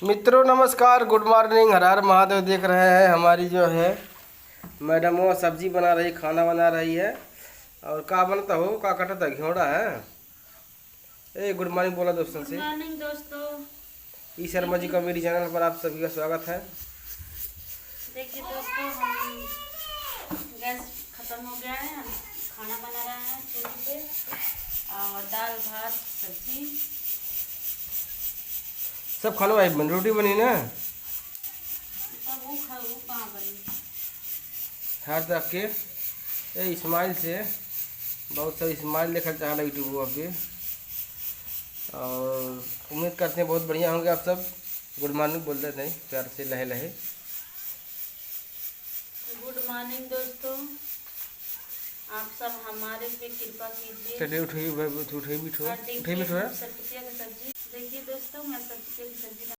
मित्रों नमस्कार, good morning, हर हर महादेव। देख रहे हैं हमारी जो है मैडम वो सब्जी बना रही, खाना बना रही है। और का बनता हो, का कटता घियोड़ा है। ए गुड मॉर्निंग बोला दोस्तों गुड से। मॉर्निंग दोस्तों। ई शर्मा जी कॉमेडी चैनल पर आप सभी का स्वागत है। देखिए दोस्तों, हम गैस खत्म हो गया है, हम खाना बना रहे हैं चूल्हे पे, और दाल भात सब्जी सब खाना भाई बन, रोटी बनी ना। सब। वो कहाँ बनी? हर तक के ए इस्माइल से बहुत सारी इस्माइल देखा चाह रहा यूट्यूब पे। और उम्मीद करते हैं बहुत बढ़िया होंगे आप सब। गुड मॉर्निंग बोलते नहीं प्यार से, लहे लहे। गुड मॉर्निंग दोस्तों, आप सब हमारे पे कृपा कीजिए। चलिए उठिए उठिए और उठिए देखिए उठिए। सरपतिया की सब्जी। देखिए दोस्तों, मैं सरपतिया की सब्जी